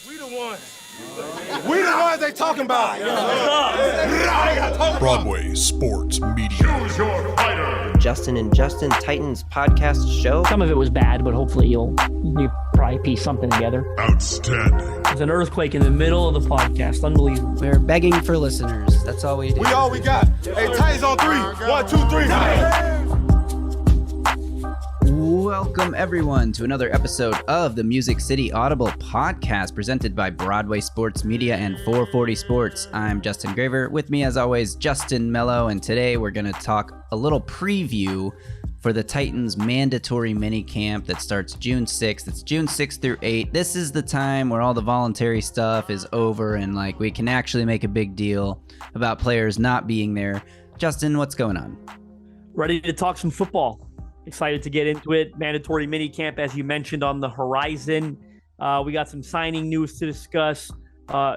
We the ones they talking about. Broadway Sports Media. Choose your fighter. Justin and Justin Titans podcast show. Some of it was bad, but hopefully you probably piece something together. Outstanding. There's an earthquake in the middle of the podcast. Unbelievable. We're begging for listeners. That's all we do. We all we got. Hey, Titans on three. 1, 2, 3. Welcome, everyone, to another episode of the City Audible Podcast presented by Broadway Sports Media and 440 Sports. I'm Justin Graver. With me, as always, Justin Melo, and today we're going to talk a little preview for the Titans mandatory minicamp that starts June 6th. It's June 6th through 8th. This is the time where all the voluntary stuff is over and we can actually make a big deal about players not being there. Justin, what's going on? Ready to talk some football. Excited to get into it. Mandatory minicamp, as you mentioned, on the horizon. We got some signing news to discuss.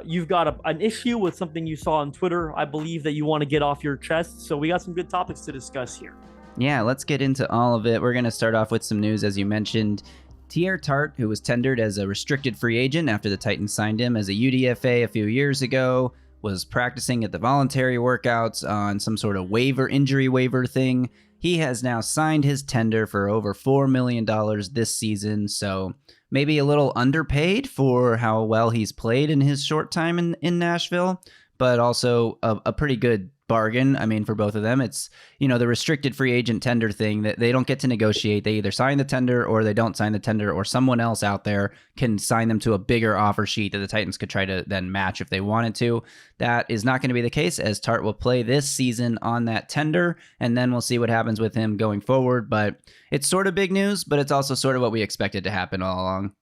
You've got an issue with something you saw on Twitter, I believe, that you want to get off your chest. So we got some good topics to discuss here. Yeah, let's get into all of it. We're going to start off with some news, as you mentioned. Teair Tart, who was tendered as a restricted free agent after the Titans signed him as a UDFA a few years ago, was practicing at the voluntary workouts on some sort of injury waiver thing. He has now signed his tender for over $4 million this season, so maybe a little underpaid for how well he's played in his short time in Nashville, but also a pretty good bargain. I mean, for both of them, it's, the restricted free agent tender thing that they don't get to negotiate. They either sign the tender or they don't sign the tender, or someone else out there can sign them to a bigger offer sheet that the Titans could try to then match if they wanted to. That is not going to be the case, as Tartt will play this season on that tender, and then we'll see what happens with him going forward. But it's sort of big news, but it's also sort of what we expected to happen all along.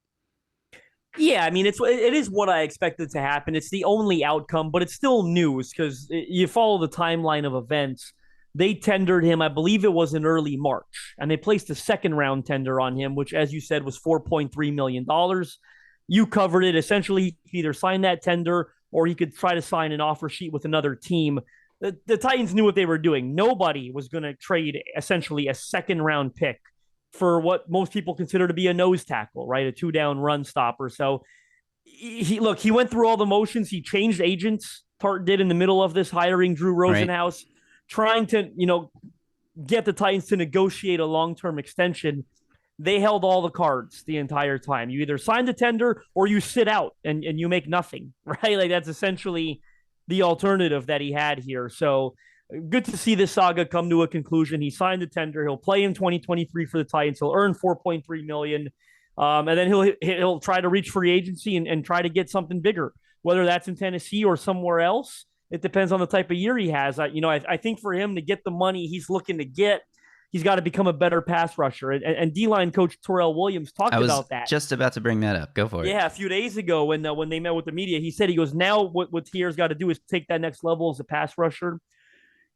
Yeah, I mean, it is what I expected to happen. It's the only outcome, but it's still news because you follow the timeline of events. They tendered him, I believe it was in early March, and they placed a second round tender on him, which, as you said, was $4.3 million. You covered it. Essentially, he could either sign that tender or he could try to sign an offer sheet with another team. The Titans knew what they were doing. Nobody was going to trade essentially a second round pick for what most people consider to be a nose tackle, right? A 2-down run stopper. So he went through all the motions. He changed agents. Tartt did in the middle of this, hiring Drew Rosenhaus, trying to, get the Titans to negotiate a long-term extension. They held all the cards the entire time. You either sign the tender or you sit out and you make nothing, right? That's essentially the alternative that he had here. So good to see this saga come to a conclusion. He signed the tender. He'll play in 2023 for the Titans. He'll earn $4.3 million. And then he'll try to reach free agency and try to get something bigger, whether that's in Tennessee or somewhere else. It depends on the type of year he has. I think for him to get the money he's looking to get, he's got to become a better pass rusher. And D-line coach Terrell Williams talked about that. I was just about to bring that up. Go for it. Yeah, a few days ago when they met with the media, he said, now what Teair's got to do is take that next level as a pass rusher.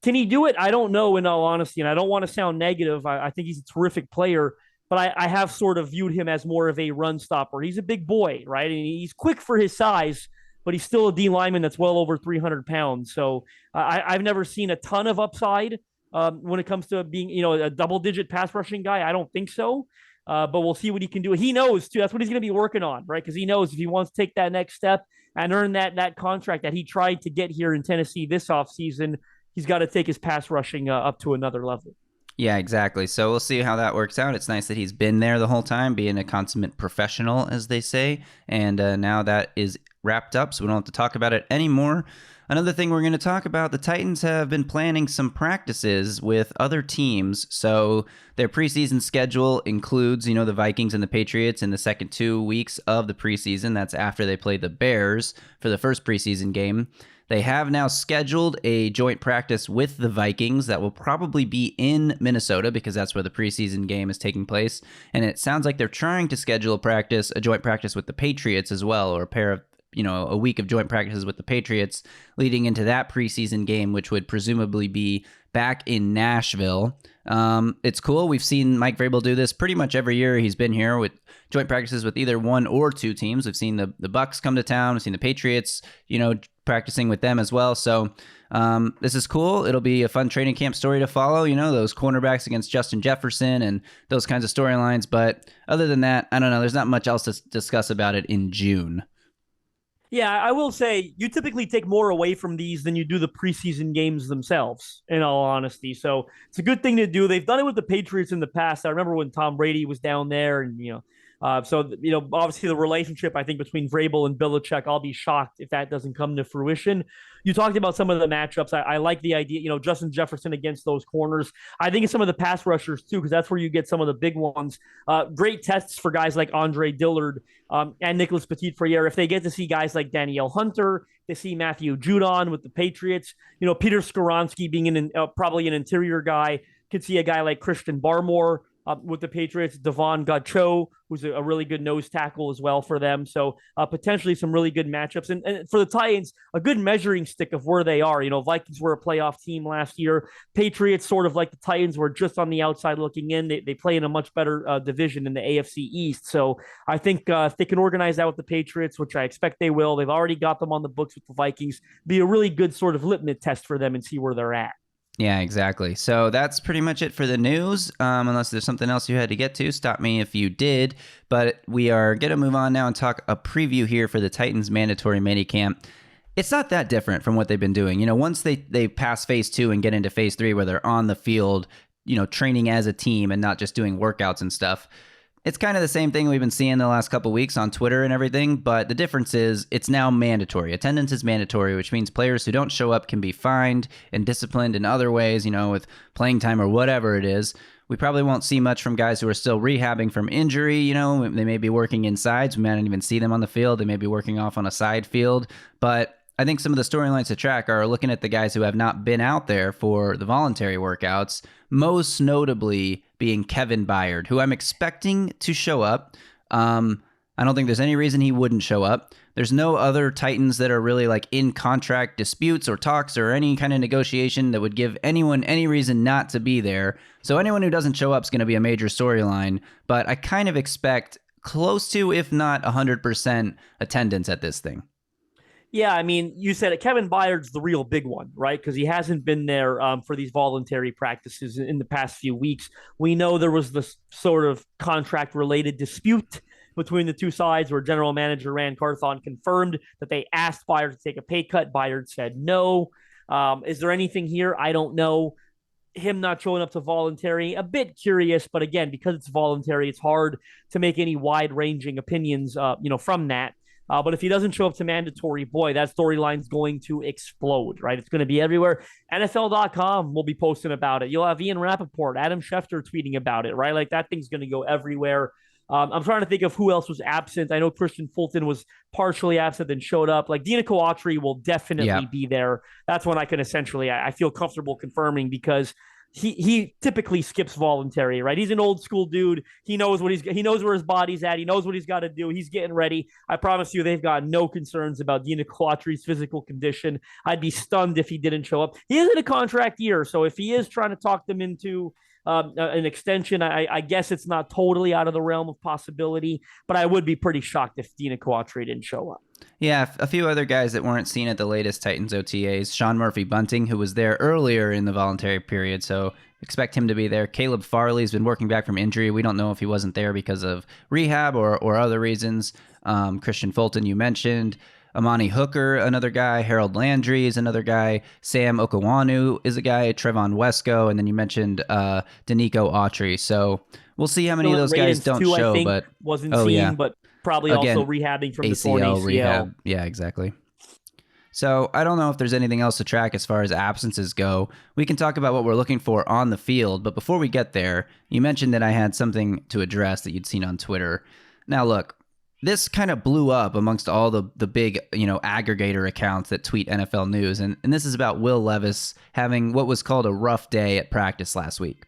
Can he do it? I don't know, in all honesty, and I don't want to sound negative. I think he's a terrific player, but I have sort of viewed him as more of a run stopper. He's a big boy, right? And he's quick for his size, but he's still a D lineman that's well over 300 pounds. So I've never seen a ton of upside when it comes to being, a double-digit pass rushing guy. I don't think so, but we'll see what he can do. He knows, too. That's what he's going to be working on, right? Because he knows if he wants to take that next step and earn that contract that he tried to get here in Tennessee this offseason, he's got to take his pass rushing up to another level. Yeah, exactly. So we'll see how that works out. It's nice that he's been there the whole time, being a consummate professional, as they say. And now that is wrapped up, so we don't have to talk about it anymore. Another thing we're going to talk about, the Titans have been planning some practices with other teams. So their preseason schedule includes, the Vikings and the Patriots in the second 2 weeks of the preseason. That's after they play the Bears for the first preseason game. They have now scheduled a joint practice with the Vikings that will probably be in Minnesota because that's where the preseason game is taking place. And it sounds like they're trying to schedule a joint practice with the Patriots as well, or a week of joint practices with the Patriots leading into that preseason game, which would presumably be back in Nashville. It's cool. We've seen Mike Vrabel do this pretty much every year he's been here with joint practices with either one or two teams. We've seen the Bucks come to town. We've seen the Patriots, practicing with them as well. So this is cool. It'll be a fun training camp story to follow, those cornerbacks against Justin Jefferson and those kinds of storylines. But other than that, I don't know. There's not much else to discuss about it in June. Yeah, I will say you typically take more away from these than you do the preseason games themselves, in all honesty. So it's a good thing to do. They've done it with the Patriots in the past. I remember when Tom Brady was down there, and obviously the relationship I think between Vrabel and Belichick. I'll be shocked if that doesn't come to fruition. You talked about some of the matchups. I like the idea, Justin Jefferson against those corners. I think it's some of the pass rushers too, because that's where you get some of the big ones. Great tests for guys like Andre Dillard and Nicholas Petit-Frere. If they get to see guys like Danielle Hunter, they see Matthew Judon with the Patriots. Peter Skoronski being probably an interior guy. Could see a guy like Christian Barmore with the Patriots, Devon Gacho, who's a really good nose tackle as well for them. So potentially some really good matchups. And for the Titans, a good measuring stick of where they are. Vikings were a playoff team last year. Patriots, sort of like the Titans, were just on the outside looking in. They play in a much better division in the AFC East. So I think if they can organize that with the Patriots, which I expect they will, they've already got them on the books with the Vikings, be a really good sort of litmus test for them and see where they're at. Yeah, exactly. So that's pretty much it for the news. Unless there's something else you had to get to, stop me if you did. But we are going to move on now and talk a preview here for the Titans mandatory minicamp. It's not that different from what they've been doing. Once they pass phase 2 and get into phase 3 where they're on the field, training as a team and not just doing workouts and stuff. It's kind of the same thing we've been seeing the last couple of weeks on Twitter and everything, but the difference is it's now mandatory. Attendance is mandatory, which means players who don't show up can be fined and disciplined in other ways, with playing time or whatever it is. We probably won't see much from guys who are still rehabbing from injury. They may be working inside, so we might not even see them on the field. They may be working off on a side field, but I think some of the storylines to track are looking at the guys who have not been out there for the voluntary workouts, most notably being Kevin Byard, who I'm expecting to show up. I don't think there's any reason he wouldn't show up. There's no other Titans that are really like in contract disputes or talks or any kind of negotiation that would give anyone any reason not to be there. So anyone who doesn't show up is going to be a major storyline, but I kind of expect close to, if not 100% attendance at this thing. Yeah, I mean, you said it. Kevin Byard's the real big one, right? Because he hasn't been there for these voluntary practices in the past few weeks. We know there was this sort of contract-related dispute between the two sides where general manager Rand Carthon confirmed that they asked Byard to take a pay cut. Byard said no. Is there anything here? I don't know. Him not showing up to voluntary, a bit curious, but again, because it's voluntary, it's hard to make any wide-ranging opinions, from that. But if he doesn't show up to mandatory, boy, that storyline's going to explode, right? It's going to be everywhere. NFL.com will be posting about it. You'll have Ian Rappaport, Adam Schefter tweeting about it, right? Like that thing's going to go everywhere. I'm trying to think of who else was absent. I know Christian Fulton was partially absent and showed up. Like Dina Coatri will definitely be there. That's one I can essentially, I feel comfortable confirming because he typically skips voluntary, right? He's an old school dude. He knows he knows where his body's at. He knows what he's got to do. He's getting ready. I promise you, they've got no concerns about Dina Coatri's physical condition. I'd be stunned if he didn't show up. He is in a contract year, so if he is trying to talk them into an extension, I guess it's not totally out of the realm of possibility, but I would be pretty shocked if Dina Coatri didn't show up. Yeah, a few other guys that weren't seen at the latest Titans OTAs. Sean Murphy-Bunting, who was there earlier in the voluntary period, so expect him to be there. Caleb Farley's been working back from injury. We don't know if he wasn't there because of rehab or other reasons. Christian Fulton, you mentioned. Amani Hooker, another guy. Harold Landry is another guy. Sam Okawanu is a guy. Trevon Wesco, and then you mentioned Danico Autry. So we'll see how many of those guys don't show. But wasn't seen, but probably again, also rehabbing from the torn ACL. Rehab. Yeah, exactly. So I don't know if there's anything else to track as far as absences go. We can talk about what we're looking for on the field, but before we get there, you mentioned that I had something to address that you'd seen on Twitter. Now, look, this kind of blew up amongst all the big, aggregator accounts that tweet NFL news, and this is about Will Levis having what was called a rough day at practice last week.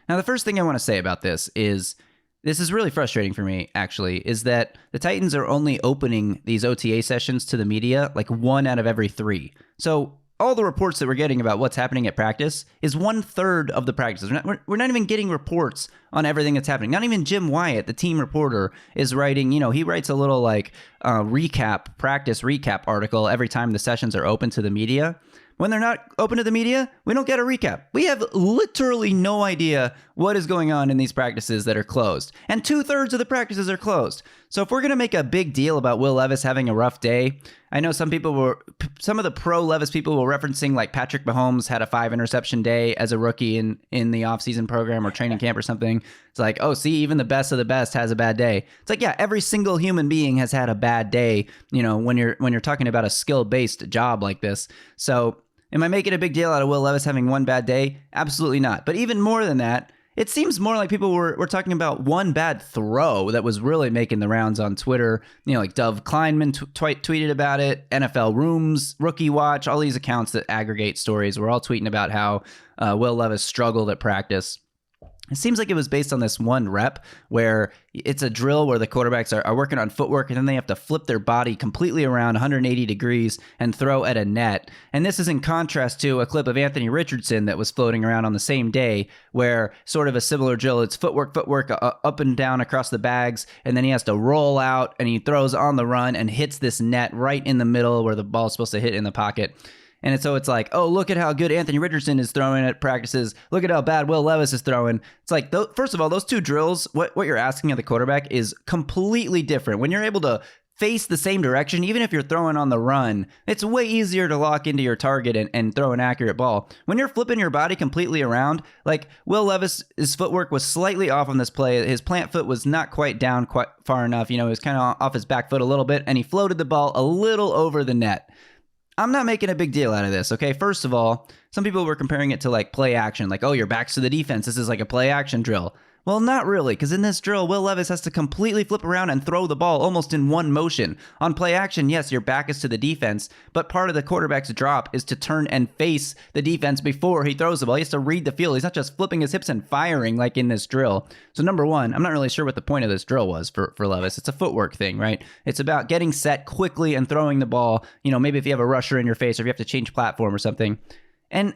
Now, the first thing I want to say about this is really frustrating for me, actually, is that the Titans are only opening these OTA sessions to the media like 1 out of every 3. So all the reports that we're getting about what's happening at practice is 1/3 of the practices. We're not even getting reports on everything that's happening. Not even Jim Wyatt, the team reporter, is writing, he writes a little practice recap article every time the sessions are open to the media. When they're not open to the media, we don't get a recap. We have literally no idea what is going on in these practices that are closed. And 2/3 of the practices are closed. So if we're going to make a big deal about Will Levis having a rough day, I know some of the pro Levis people were referencing like Patrick Mahomes had a 5 interception day as a rookie in the offseason program or training camp or something. It's like, oh, see, even the best of the best has a bad day. It's like, yeah, every single human being has had a bad day, when you're talking about a skill-based job like this. So am I making a big deal out of Will Levis having one bad day? Absolutely not. But even more than that, it seems more like people were talking about one bad throw that was really making the rounds on Twitter. Like Dove Kleinman tweeted about it, NFL Rooms, Rookie Watch, all these accounts that aggregate stories were all tweeting about how Will Levis struggled at practice. It seems like it was based on this one rep where it's a drill where the quarterbacks are working on footwork and then they have to flip their body completely around 180 degrees and throw at a net. And this is in contrast to a clip of Anthony Richardson that was floating around on the same day where sort of a similar drill. It's footwork up and down across the bags. And then he has to roll out and he throws on the run and hits this net right in the middle where the ball is supposed to hit in the pocket. And so it's like, oh, look at how good Anthony Richardson is throwing at practices. Look at how bad Will Levis is throwing. It's like, first of all, those two drills, what you're asking of the quarterback is completely different. When you're able to face the same direction, even if you're throwing on the run, it's way easier to lock into your target and throw an accurate ball. When you're flipping your body completely around, like Will Levis' footwork was slightly off on this play. His plant foot was not quite down quite far enough. He was kind of off his back foot a little bit, and he floated the ball a little over the net. I'm not making a big deal out of this, okay? First of all, some people were comparing it to like play action, like, oh, your back's to the defense. This is like a play action drill. Well, not really, because in this drill, Will Levis has to completely flip around and throw the ball almost in one motion. On play action, yes, your back is to the defense, but part of the quarterback's drop is to turn and face the defense before he throws the ball. He has to read the field. He's not just flipping his hips and firing like in this drill. So number one, I'm not really sure what the point of this drill was for Levis. It's a footwork thing, right? It's about getting set quickly and throwing the ball, maybe if you have a rusher in your face or if you have to change platform or something. And,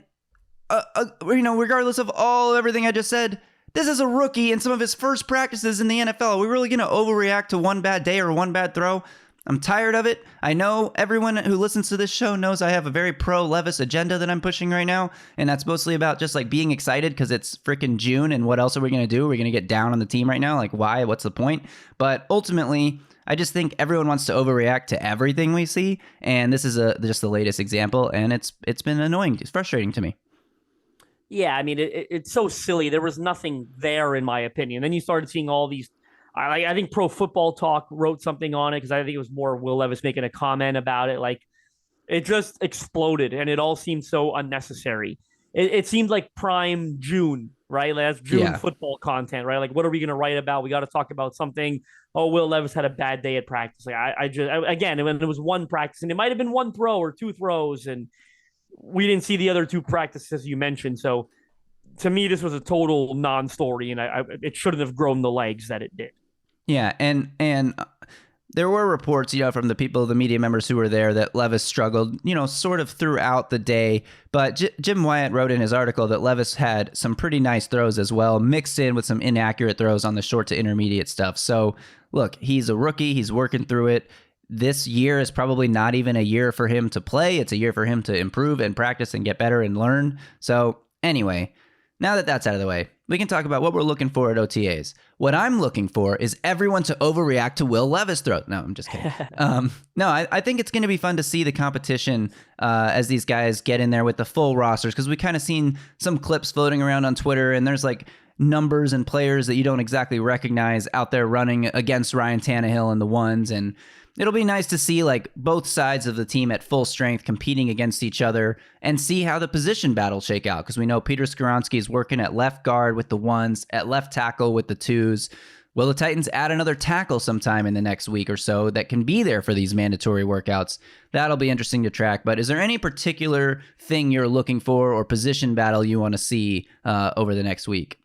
regardless of everything I just said, this is a rookie in some of his first practices in the NFL. Are we really going to overreact to one bad day or one bad throw? I'm tired of it. I know everyone who listens to this show knows I have a very pro-Levis agenda that I'm pushing right now, and that's mostly about just like being excited because it's freaking June, and what else are we going to do? We're going to get down on the team right now? Like, why? What's the point? But ultimately, I just think everyone wants to overreact to everything we see, and this is just the latest example, and it's been annoying. It's frustrating to me. Yeah, I mean, it's so silly. There was nothing there, in my opinion. Then you started seeing all these. I think Pro Football Talk wrote something on it because I think it was more Will Levis making a comment about it. Like, it just exploded, and it all seemed so unnecessary. It seemed like prime June, right? Like, that's June football content, right? Like, what are we going to write about? We got to talk about something. Oh, Will Levis had a bad day at practice. Like, again, when it was one practice, and it might have been one throw or two throws, and we didn't see the other two practices you mentioned. So to me, this was a total non-story, and it shouldn't have grown the legs that it did. Yeah, and there were reports, from the media members who were there that Levis struggled, sort of throughout the day. But Jim Wyatt wrote in his article that Levis had some pretty nice throws as well, mixed in with some inaccurate throws on the short to intermediate stuff. So look, he's a rookie. He's working through it. This year is probably not even a year for him to play. It's a year for him to improve and practice and get better and learn. So anyway, now that that's out of the way, we can talk about what we're looking for at OTAs. What I'm looking for is everyone to overreact to Will Levis' throw. No, I'm just kidding. I think it's going to be fun to see the competition as these guys get in there with the full rosters, because we kind of seen some clips floating around on Twitter, and there's like numbers and players that you don't exactly recognize out there running against Ryan Tannehill and the ones, and it'll be nice to see like both sides of the team at full strength competing against each other and see how the position battles shake out, because we know Peter Skoronski is working at left guard with the ones, at left tackle with the twos. Will the Titans add another tackle sometime in the next week or so that can be there for these mandatory workouts? That'll be interesting to track. But is there any particular thing you're looking for or position battle you want to see over the next week?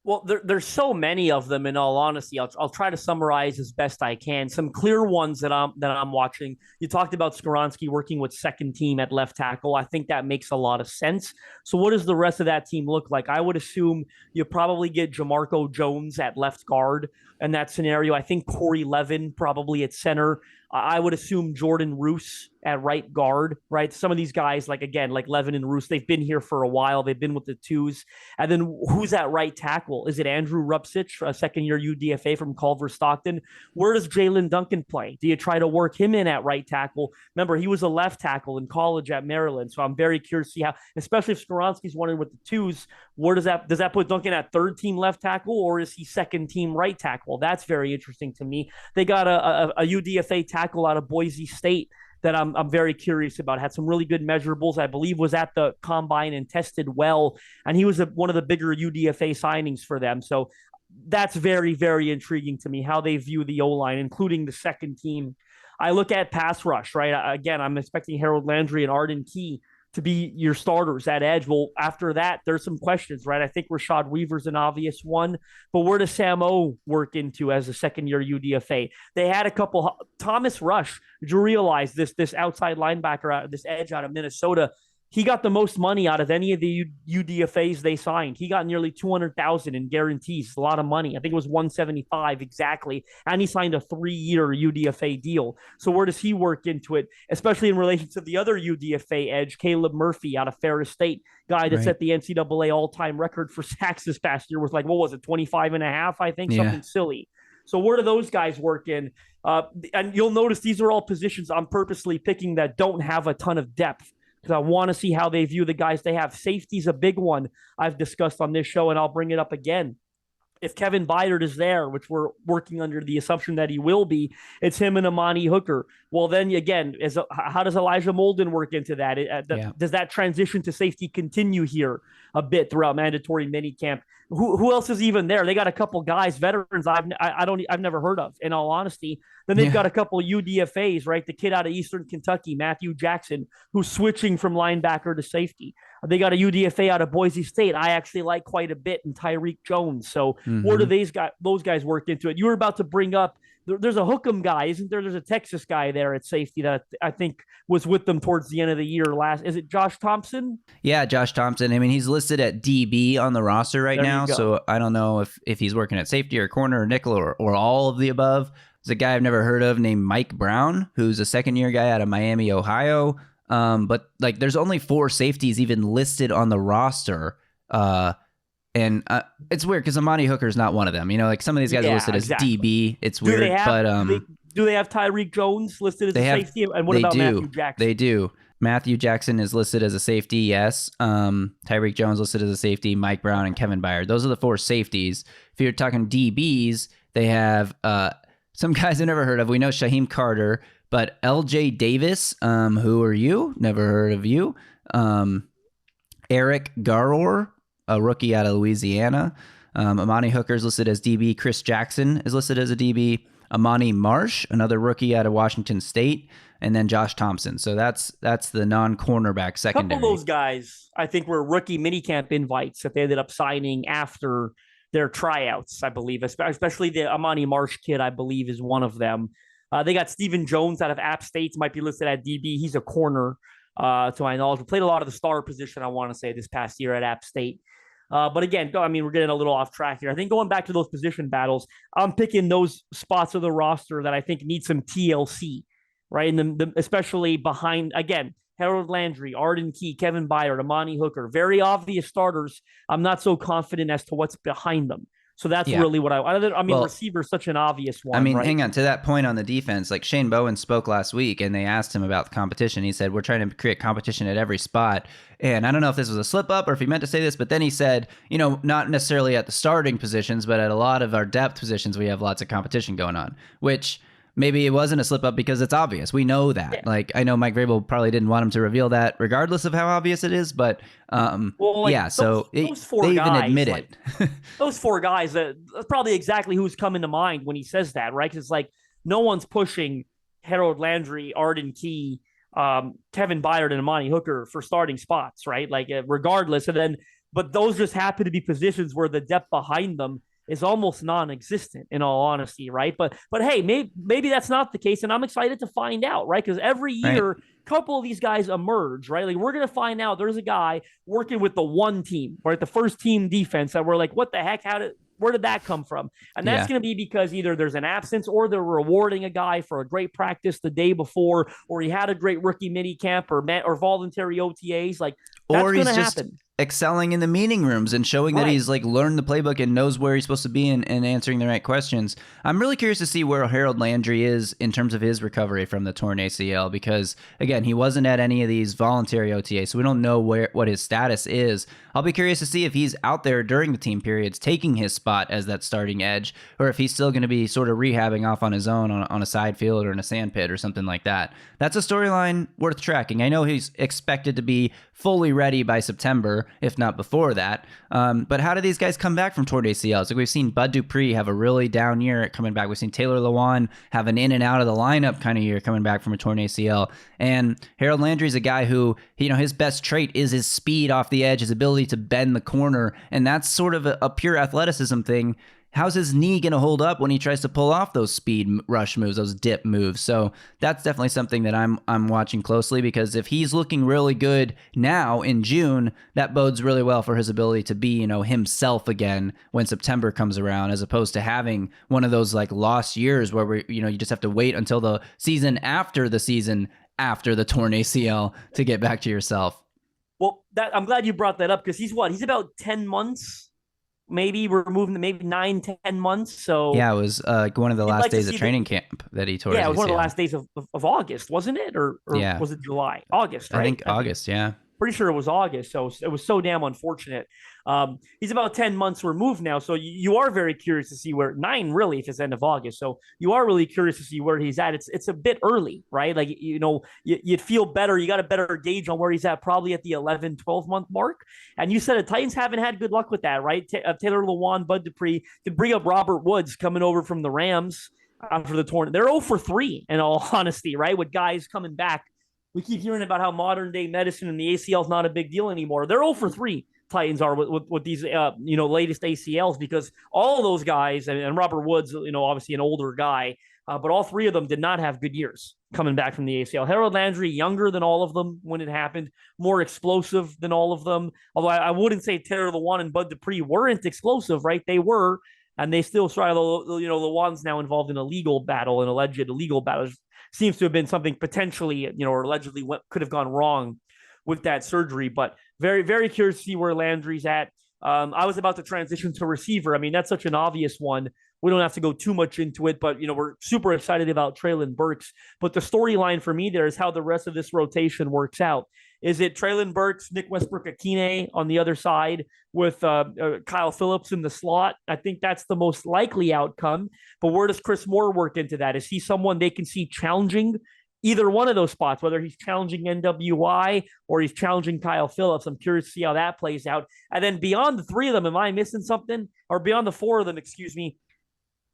Well, there's so many of them. In all honesty, I'll try to summarize as best I can. Some clear ones that I'm watching. You talked about Skoronski working with second team at left tackle. I think that makes a lot of sense. So what does the rest of that team look like? I would assume you probably get Jamarco Jones at left guard in that scenario. I think Corey Levin probably at center. I would assume Jordan Roos at right guard, right? Some of these guys, like Levin and Roos, they've been here for a while. They've been with the twos. And then who's at right tackle? Is it Andrew Rupsich, a second-year UDFA from Culver Stockton? Where does Jalen Duncan play? Do you try to work him in at right tackle? Remember, he was a left tackle in college at Maryland. So I'm very curious to see how, especially if Skoronski's running with the twos, where does that put Duncan at third team left tackle, or is he second team right tackle? That's very interesting to me. They got a UDFA tackle out of Boise State that I'm very curious about. Had some really good measurables. I believe was at the combine and tested well, and he was one of the bigger UDFA signings for them. So that's very, very intriguing to me how they view the O-line, including the second team. I look at pass rush, right? Again, I'm expecting Harold Landry and Arden Key to be your starters at edge. Well, after that, there's some questions, right? I think Rashad Weaver's an obvious one, but where does Sam O work into as a second-year UDFA? They had a couple. Thomas Rush, did you realize this outside linebacker, this edge out of Minnesota? He got the most money out of any of the UDFAs they signed. He got nearly $200,000 in guarantees. A lot of money. I think it was $175 exactly. And he signed a 3-year UDFA deal. So where does he work into it, especially in relation to the other UDFA edge, Caleb Murphy out of Ferris State, guy that set the NCAA all-time record for sacks this past year with 25 and a half, I think, something silly. So where do those guys work in? And you'll notice these are all positions I'm purposely picking that don't have a ton of depth, because I want to see how they view the guys they have. Safety's a big one I've discussed on this show, and I'll bring it up again. If Kevin Byard is there, which we're working under the assumption that he will be, it's him and Amani Hooker. Well, then again, how does Elijah Molden work into that? Does that transition to safety continue here a bit throughout mandatory minicamp? Who else is even there? They got a couple guys, veterans I've never heard of, in all honesty. Then they've got a couple of UDFAs, right? The kid out of Eastern Kentucky, Matthew Jackson, who's switching from linebacker to safety. They got a UDFA out of Boise State I actually like quite a bit, and Tyreek Jones. So where do those guys work into it? You were about to bring up, there's a Hookem guy, isn't there? There's a Texas guy there at safety that I think was with them towards the end of the year last. Is it Josh Thompson? Yeah, Josh Thompson. I mean, he's listed at DB on the roster right now, so I don't know if he's working at safety or corner or nickel or all of the above. There's a guy I've never heard of named Mike Brown, who's a second-year guy out of Miami, Ohio. But there's only 4 safeties even listed on the roster. And it's weird because Amani Hooker is not one of them. Some of these guys are listed as DB. It's weird, do they have Tyreek Jones listed as a safety? And what about Matthew Jackson? They do. Matthew Jackson is listed as a safety, yes. Tyreek Jones listed as a safety, Mike Brown, and Kevin Byard. Those are the 4 safeties. If you're talking DBs, they have some guys I've never heard of. We know Shaheem Carter, but LJ Davis, who are you? Never heard of you. Eric Garor, a rookie out of Louisiana. Amani Hooker is listed as DB. Chris Jackson is listed as a DB. Amani Marsh, another rookie out of Washington State. And then Josh Thompson. So that's the non-cornerback secondary. A couple of those guys, I think, were rookie minicamp invites that they ended up signing after their tryouts, I believe. Especially the Amani Marsh kid, I believe, is one of them. They got Stephen Jones out of App State, might be listed at DB. He's a corner, to my knowledge. We played a lot of the star position, I want to say, this past year at App State. But again, we're getting a little off track here. I think going back to those position battles, I'm picking those spots of the roster that I think need some TLC, right? And especially behind, again, Harold Landry, Arden Key, Kevin Byard, Amani Hooker, very obvious starters. I'm not so confident as to what's behind them. So that's really what receiver is such an obvious one. Right? Hang on to that point on the defense. Like Shane Bowen spoke last week and they asked him about the competition. He said, we're trying to create competition at every spot. And I don't know if this was a slip up or if he meant to say this, but then he said, not necessarily at the starting positions, but at a lot of our depth positions, we have lots of competition going on, which maybe it wasn't a slip up because it's obvious. We know that. Yeah. I know Mike Vrabel probably didn't want him to reveal that regardless of how obvious it is, but those 4 they guys, even admit it. Those 4 guys, that's probably exactly who's coming to mind when he says that, right? Because it's no one's pushing Harold Landry, Arden Key, Kevin Byard, and Amani Hooker for starting spots, right? Regardless. But those just happen to be positions where the depth behind them is almost non-existent, in all honesty, right? But hey, maybe that's not the case, and I'm excited to find out, right? Because every year, a couple of these guys emerge, right? We're going to find out there's a guy working with the one team, right? The first team defense that we're like, what the heck? Where did that come from? And that's going to be because either there's an absence or they're rewarding a guy for a great practice the day before, or he had a great rookie mini camp or voluntary OTAs. Like, that's or he's going to just happen. Excelling in the meeting rooms and showing that he's like learned the playbook and knows where he's supposed to be and answering the right questions. I'm really curious to see where Harold Landry is in terms of his recovery from the torn ACL, because again, he wasn't at any of these voluntary OTAs, so we don't know what his status is. I'll be curious to see if he's out there during the team periods taking his spot as that starting edge, or if he's still going to be sort of rehabbing off on his own on a side field or in a sand pit or something like that. That's a storyline worth tracking. I know he's expected to be fully ready by September, if not before that. But how do these guys come back from torn ACLs? Like, we've seen Bud Dupree have a really down year coming back. We've seen Taylor Lewan have an in and out of the lineup kind of year coming back from a torn ACL. And Harold Landry's a guy who, his best trait is his speed off the edge, his ability to bend the corner. And that's sort of a pure athleticism thing. How's his knee going to hold up when he tries to pull off those speed rush moves, those dip moves? So that's definitely something that I'm watching closely, because if he's looking really good now in June, that bodes really well for his ability to be, himself again when September comes around, as opposed to having one of those like lost years where you just have to wait until the season after the torn ACL to get back to yourself. Well, I'm glad you brought that up, because he's about 10 months. Maybe we're moving maybe 9-10 months. So yeah, it was one of the last days of training camp that he tore. Yeah, it was one of the last days of August, wasn't it? Or yeah. Was it July? August, right? I think August, yeah. Pretty sure it was August. So it was so damn unfortunate. He's about 10 months removed now. So you are very curious to see where 9 really, if it's end of August. So you are really curious to see where he's at. It's a bit early, right? Like, you'd feel better. You got a better gauge on where he's at, probably at the 11, 12 month mark. And you said the Titans haven't had good luck with that, right? Taylor Lewan, Bud Dupree, could bring up Robert Woods coming over from the Rams after the torn. They're 0 for 3 in all honesty, right? With guys coming back. We keep hearing about how modern day medicine and the ACL is not a big deal anymore. They're 0 for 3. Titans are with these latest ACLs, because all of those guys, and Robert Woods, obviously an older guy, but all 3 of them did not have good years coming back from the ACL. Harold Landry, younger than all of them when it happened, more explosive than all of them. Although I wouldn't say Taylor Lewan and Bud Dupree weren't explosive, right? They were, and they still try. Lewan's now involved in a legal battle, an alleged illegal battle. Seems to have been something potentially, or allegedly could have gone wrong with that surgery. But very, very curious to see where Landry's at. I was about to transition to receiver. I mean, that's such an obvious one. We don't have to go too much into it, but, we're super excited about Treylon Burks. But the storyline for me there is how the rest of this rotation works out. Is it Treylon Burks, Nick Westbrook-Akine on the other side with Kyle Phillips in the slot? I think that's the most likely outcome. But where does Chris Moore work into that? Is he someone they can see challenging either one of those spots, whether he's challenging NWI or he's challenging Kyle Phillips? I'm curious to see how that plays out. And then beyond the 3 of them, am I missing something? Or beyond the 4 of them, excuse me,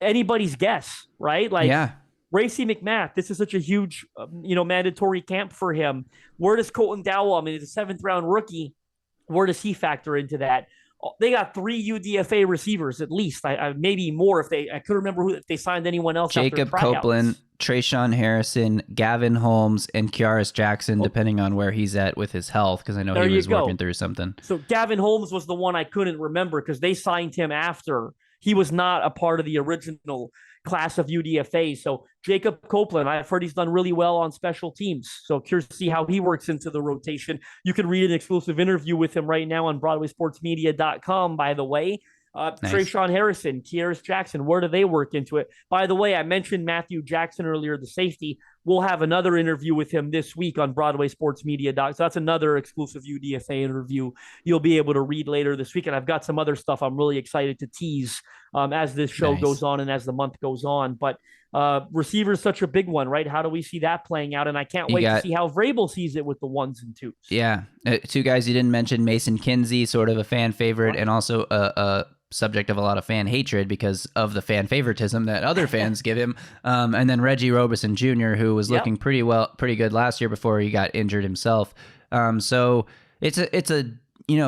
anybody's guess, right? Like, yeah. Racey McMath, this is such a huge, mandatory camp for him. Where does Colton Dowell, he's a 7th round rookie. Where does he factor into that? They got 3 UDFA receivers at least. I maybe more I couldn't remember if they signed anyone else. Jacob Copeland, Trayshawn Harrison, Gavin Holmes, and Kiaris Jackson, depending on where he's at with his health, because I know he was working through something. So Gavin Holmes was the one I couldn't remember because they signed him after. He was not a part of the original class of UDFA. So Jacob Copeland, I've heard he's done really well on special teams. So curious to see how he works into the rotation. You can read an exclusive interview with him right now on BroadwaySportsMedia.com, by the way. Nice. Trayshawn Harrison, Kiaris Jackson, where do they work into it? By the way, I mentioned Matthew Jackson earlier, the safety. We'll have another interview with him this week on BroadwaySportsMedia.com. So that's another exclusive UDFA interview you'll be able to read later this week. And I've got some other stuff I'm really excited to tease as this show goes on and as the month goes on. But receiver is such a big one, right? How do we see that playing out? And I can't wait to see how Vrabel sees it with the 1s and 2s. Yeah. 2 guys you didn't mention, Mason Kinsey, sort of a fan favorite, and also a subject of a lot of fan hatred because of the fan favoritism that other fans give him. And then Reggie Robeson Jr., who was looking pretty good last year before he got injured himself. So it's a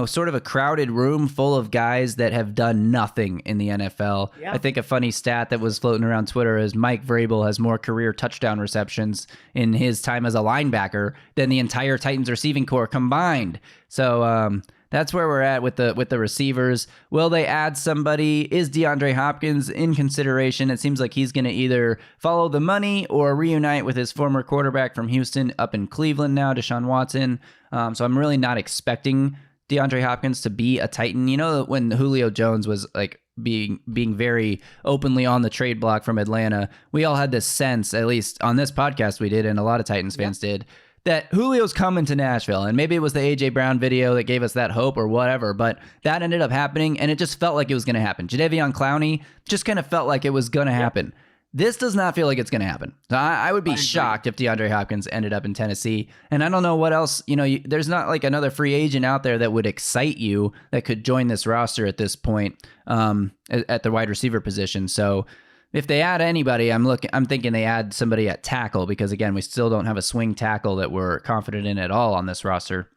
sort of a crowded room full of guys that have done nothing in the NFL. Yeah. I think a funny stat that was floating around Twitter is Mike Vrabel has more career touchdown receptions in his time as a linebacker than the entire Titans receiving corps combined. So That's where we're at with the receivers. Will they add somebody? Is DeAndre Hopkins in consideration? It seems like he's going to either follow the money or reunite with his former quarterback from Houston up in Cleveland now, Deshaun Watson. So I'm really not expecting DeAndre Hopkins to be a Titan. You know, when Julio Jones was like being very openly on the trade block from Atlanta, we all had this sense, at least on this podcast we did, and a lot of Titans fans did, that Julio's coming to Nashville. And maybe it was the A.J. Brown video that gave us that hope or whatever, but that ended up happening, and it just felt like it was going to happen. Jadeveon Clowney just kind of felt like it was going to happen. This does not feel like it's going to happen. So I would be shocked if DeAndre Hopkins ended up in Tennessee. And I don't know what else, there's not like another free agent out there that would excite you that could join this roster at this point at the wide receiver position. So if they add anybody, I'm thinking they add somebody at tackle, because again, we still don't have a swing tackle that we're confident in at all on this roster.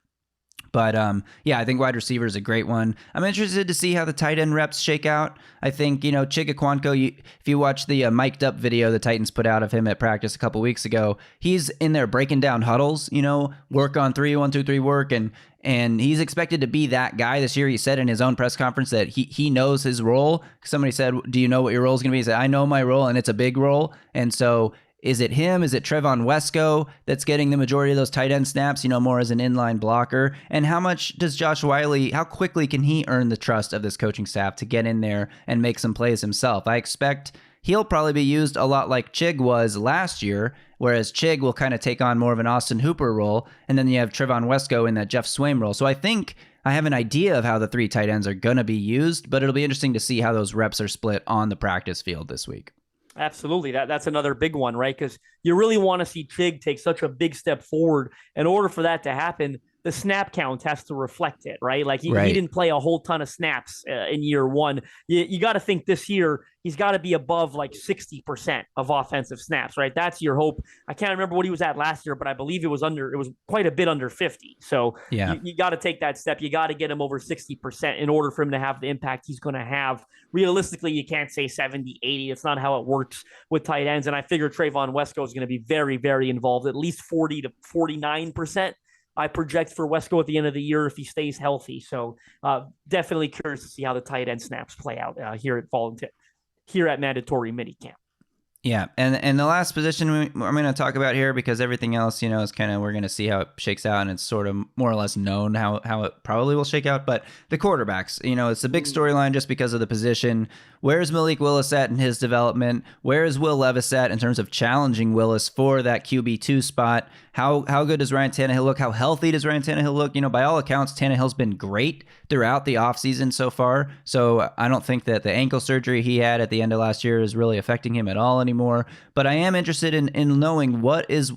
But I think wide receiver is a great one. I'm interested to see how the tight end reps shake out. I think, Chig Okonkwo, if you watch the mic'd up video the Titans put out of him at practice a couple weeks ago, he's in there breaking down huddles, work on 3, 1, 2, 3 work. And he's expected to be that guy this year. He said in his own press conference that he knows his role. Somebody said, do you know what your role is going to be? He said, I know my role, and it's a big role. And so is it him? Is it Trevon Wesco that's getting the majority of those tight end snaps, more as an inline blocker? And how much does Josh Wiley, how quickly can he earn the trust of this coaching staff to get in there and make some plays himself? I expect he'll probably be used a lot like Chig was last year, whereas Chig will kind of take on more of an Austin Hooper role, and then you have Trevon Wesco in that Jeff Swaim role. So I think I have an idea of how the 3 tight ends are going to be used, but it'll be interesting to see how those reps are split on the practice field this week. Absolutely. That's another big one, right? Because you really want to see Chig take such a big step forward. In order for that to happen, the snap count has to reflect it, right? Like he didn't play a whole ton of snaps in year one. You got to think this year he's got to be above like 60% of offensive snaps, right? That's your hope. I can't remember what he was at last year, but I believe it was quite a bit under 50. So you got to take that step. You got to get him over 60% in order for him to have the impact he's going to have. Realistically, you can't say 70, 80. It's not how it works with tight ends. And I figure Trevon Wesco is going to be very, very involved, at least 40 to 49%. I project for Wesco at the end of the year if he stays healthy. So definitely curious to see how the tight end snaps play out here at mandatory minicamp. Yeah, and the last position I'm going to talk about here, because everything else, is kind of, we're going to see how it shakes out, and it's sort of more or less known how it probably will shake out. But the quarterbacks, it's a big storyline just because of the position. Where's Malik Willis at in his development? Where is Will Levis at in terms of challenging Willis for that QB2 spot? How good does Ryan Tannehill look? How healthy does Ryan Tannehill look? By all accounts, Tannehill's been great throughout the offseason so far. So I don't think that the ankle surgery he had at the end of last year is really affecting him at all anymore. But I am interested in knowing where is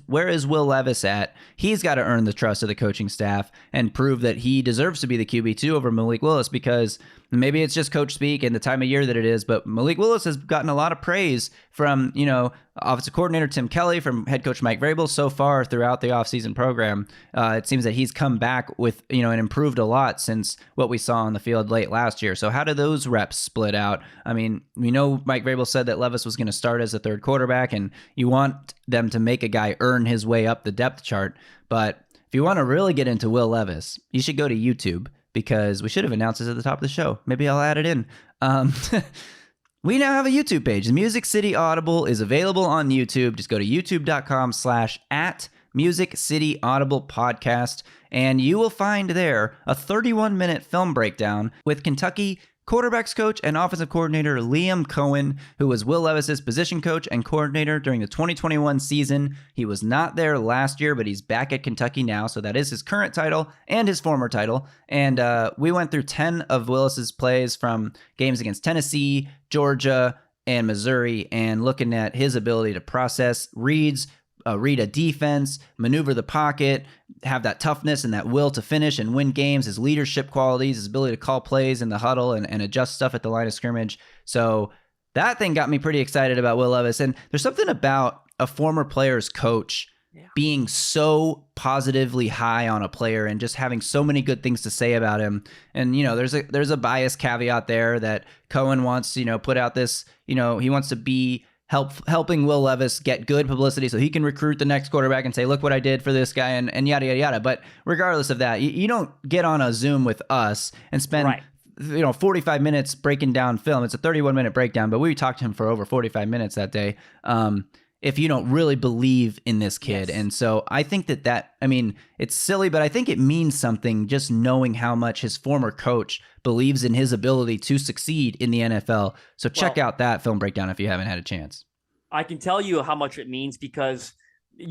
Will Levis at? He's got to earn the trust of the coaching staff and prove that he deserves to be the QB2 over Malik Willis, because maybe it's just coach speak and the time of year that it is, but Malik Willis has gotten a lot of praise from, offensive coordinator Tim Kelly, from head coach Mike Vrabel so far throughout the offseason program. It seems that he's come back with, and improved a lot since what we saw on the field late last year. So how do those reps split out? I mean, we know Mike Vrabel said that Levis was going to start as a third quarterback, and you want them to make a guy earn his way up the depth chart. But if you want to really get into Will Levis, you should go to YouTube, because we should have announced this at the top of the show. Maybe I'll add it in. We now have a YouTube page. The Music City Audible is available on YouTube. Just go to youtube.com/@Music City Audible Podcast, and you will find there a 31-minute film breakdown with Kentucky quarterbacks coach and offensive coordinator Liam Cohen, who was Will Levis's position coach and coordinator during the 2021 season. He was not there last year, but he's back at Kentucky now, so that is his current title and his former title. And we went through 10 of Willis's plays from games against Tennessee, Georgia, and Missouri, and looking at his ability to process reads, read a defense, maneuver the pocket, have that toughness and that will to finish and win games, his leadership qualities, his ability to call plays in the huddle and adjust stuff at the line of scrimmage. So that thing got me pretty excited about Will Levis. And there's something about a former player's coach being so positively high on a player and just having so many good things to say about him. And, there's a bias caveat there that Cohen wants, put out this, he wants to be helping Will Levis get good publicity so he can recruit the next quarterback and say, look what I did for this guy and yada, yada, yada. But regardless of that, you don't get on a Zoom with us and spend 45 minutes breaking down film. It's a 31-minute breakdown, but we talked to him for over 45 minutes that day. If you don't really believe in this kid. Yes. And so I think it's silly, but I think it means something just knowing how much his former coach believes in his ability to succeed in the NFL. So check out that film breakdown if you haven't had a chance. I can tell you how much it means because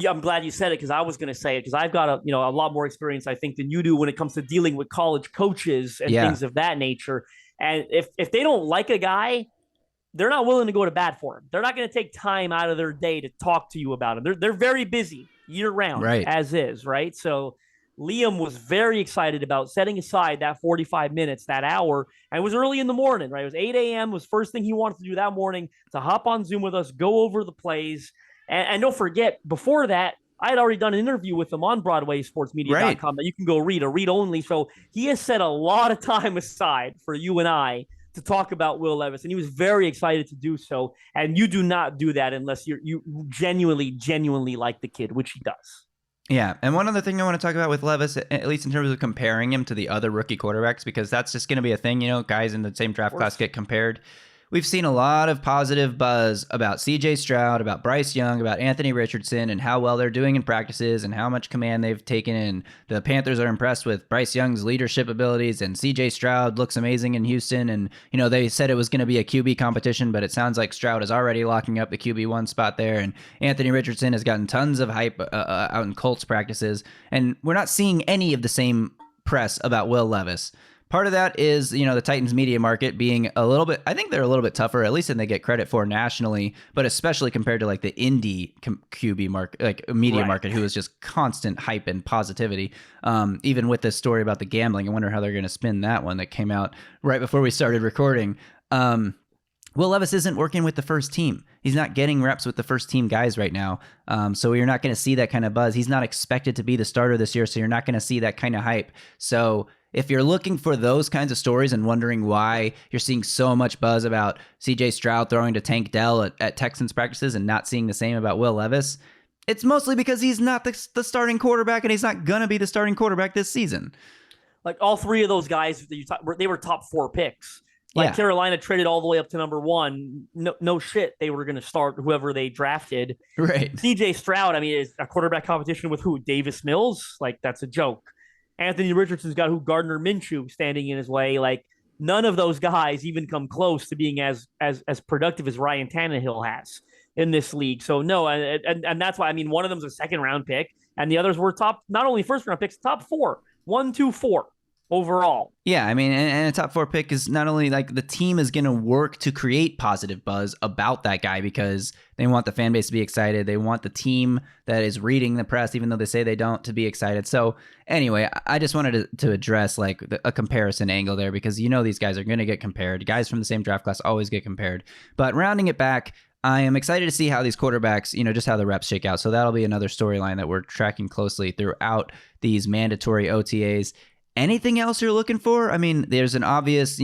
I'm glad you said it, because I was going to say it, because I've got a lot more experience, I think, than you do when it comes to dealing with college coaches and things of that nature. And if they don't like a guy, they're not willing to go to bat for him. They're not going to take time out of their day to talk to you about him. They're very busy year round, as is, right? So Liam was very excited about setting aside that 45 minutes, that hour, and it was early in the morning, right? It was 8 a.m. was first thing he wanted to do that morning, to hop on Zoom with us, go over the plays. And don't forget, before that, I had already done an interview with him on BroadwaySportsMedia.com that you can go read, a read only. So he has set a lot of time aside for you and I to talk about Will Levis, and he was very excited to do so. And you do not do that unless you genuinely like the kid, which he does. Yeah, and one other thing I want to talk about with Levis, at least in terms of comparing him to the other rookie quarterbacks, because that's just going to be a thing, guys in the same draft class get compared. We've seen a lot of positive buzz about CJ Stroud, about Bryce Young, about Anthony Richardson, and how well they're doing in practices and how much command they've taken. And the Panthers are impressed with Bryce Young's leadership abilities, and CJ Stroud looks amazing in Houston. And, they said it was going to be a QB competition, but it sounds like Stroud is already locking up the QB1 spot there. And Anthony Richardson has gotten tons of hype out in Colts practices. And we're not seeing any of the same press about Will Levis. Part of that is, the Titans media market being I think they're a little bit tougher, at least than they get credit for nationally, but especially compared to like the indie QB market, like media market, who is just constant hype and positivity. Even with this story about the gambling, I wonder how they're going to spin that one that came out right before we started recording. Will Levis isn't working with the first team. He's not getting reps with the first team guys right now. So you're not going to see that kind of buzz. He's not expected to be the starter this year, so you're not going to see that kind of hype. So if you're looking for those kinds of stories and wondering why you're seeing so much buzz about CJ Stroud throwing to Tank Dell at Texans practices and not seeing the same about Will Levis, it's mostly because he's not the starting quarterback, and he's not going to be the starting quarterback this season. Like all three of those guys, they were top 4 picks. Carolina traded all the way up to number 1. No shit, they were going to start whoever they drafted. Right. CJ Stroud, is a quarterback competition with who? Davis Mills? That's a joke. Anthony Richardson's got Gardner Minshew standing in his way. None of those guys even come close to being as productive as Ryan Tannehill has in this league. So no, and that's why, one of them's a 2nd-round pick, and the others were not only 1st-round picks, top 4, 1, 2, 4 overall. Yeah, and a top 4 pick is not only the team is going to work to create positive buzz about that guy because they want the fan base to be excited. They want the team that is reading the press, even though they say they don't, to be excited. So anyway, I just wanted to address a comparison angle there because these guys are going to get compared. Guys from the same draft class always get compared. But rounding it back, I am excited to see how these quarterbacks, just how the reps shake out. So that'll be another storyline that we're tracking closely throughout these mandatory OTAs. Anything else you're looking for? There's an obvious,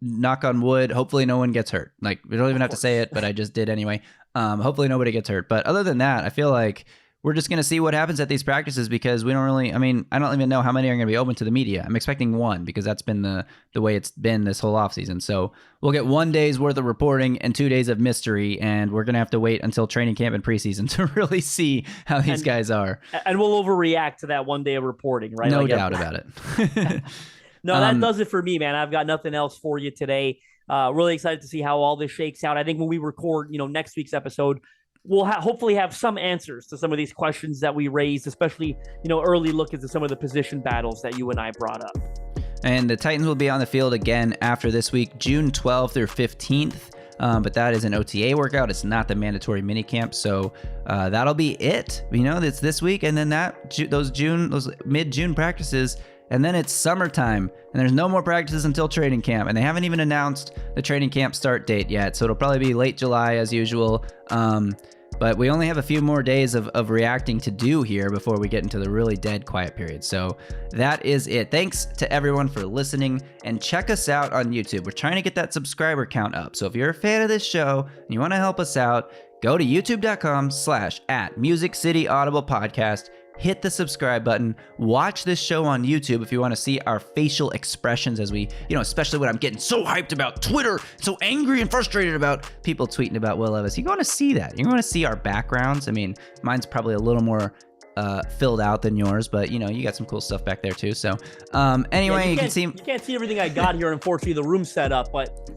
knock on wood. Hopefully no one gets hurt. We don't even have to say it, but I just did anyway. Hopefully nobody gets hurt. But other than that, I feel like we're just going to see what happens at these practices because we don't really, I don't even know how many are going to be open to the media. I'm expecting 1 because that's been the way it's been this whole offseason. So we'll get 1 day's worth of reporting and 2 days of mystery, and we're going to have to wait until training camp and preseason to really see how these guys are. And we'll overreact to that 1 day of reporting, right? No doubt about it. No, that does it for me, man. I've got nothing else for you today. Really excited to see how all this shakes out. I think when we record, next week's episode, we'll hopefully have some answers to some of these questions that we raised, especially, early look into some of the position battles that you and I brought up. And the Titans will be on the field again after this week, June 12th through 15th. But that is an OTA workout. It's not the mandatory minicamp. So that'll be it. It's this week. And then those mid-June practices. And then it's summertime, and there's no more practices until training camp, and they haven't even announced the training camp start date yet, so it'll probably be late July as usual. But we only have a few more days of reacting to do here before we get into the really dead quiet period. So that is it. Thanks to everyone for listening, and check us out on YouTube. We're trying to get that subscriber count up. So if you're a fan of this show and you want to help us out, go to youtube.com/@Music City Audible Podcast. Hit the subscribe button. Watch this show on YouTube if you want to see our facial expressions as we, especially when I'm getting so hyped about Twitter, so angry and frustrated about people tweeting about Will Levis. You're going to see that. You're going to see our backgrounds. I mean, mine's probably a little more filled out than yours, but you got some cool stuff back there too. So anyway, you can't see everything I got here. Unfortunately, the room set up, but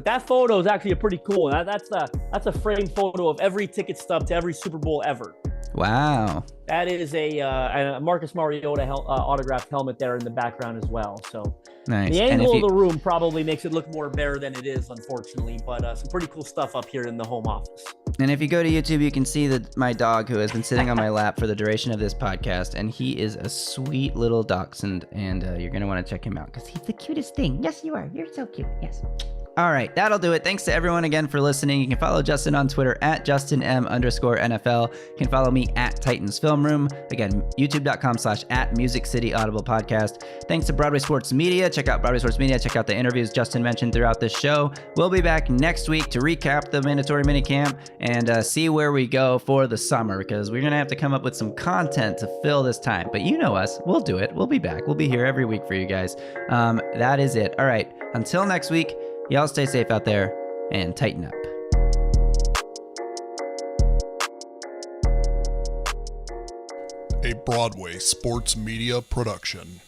that photo is actually pretty cool. That's a framed photo of every ticket stub to every Super Bowl ever. Wow. That is a Marcus Mariota autographed helmet there in the background as well. So nice. The angle of the room probably makes it look more bare than it is, unfortunately. But some pretty cool stuff up here in the home office. And if you go to YouTube, you can see my dog who has been sitting on my lap for the duration of this podcast. And he is a sweet little dachshund. And you're going to want to check him out because he's the cutest thing. Yes, you are. You're so cute. Yes. All right, that'll do it. Thanks to everyone again for listening. You can follow Justin on Twitter @JustinM_NFL. You can follow me @Titans Film Room. Again, youtube.com/@Music City Audible Podcast. Thanks to Broadway Sports Media. Check out Broadway Sports Media. Check out the interviews Justin mentioned throughout this show. We'll be back next week to recap the mandatory minicamp and see where we go for the summer because we're going to have to come up with some content to fill this time. But you know us. We'll do it. We'll be back. We'll be here every week for you guys. That is it. All right. Until next week. Y'all stay safe out there and tighten up. A Broadway Sports Media production.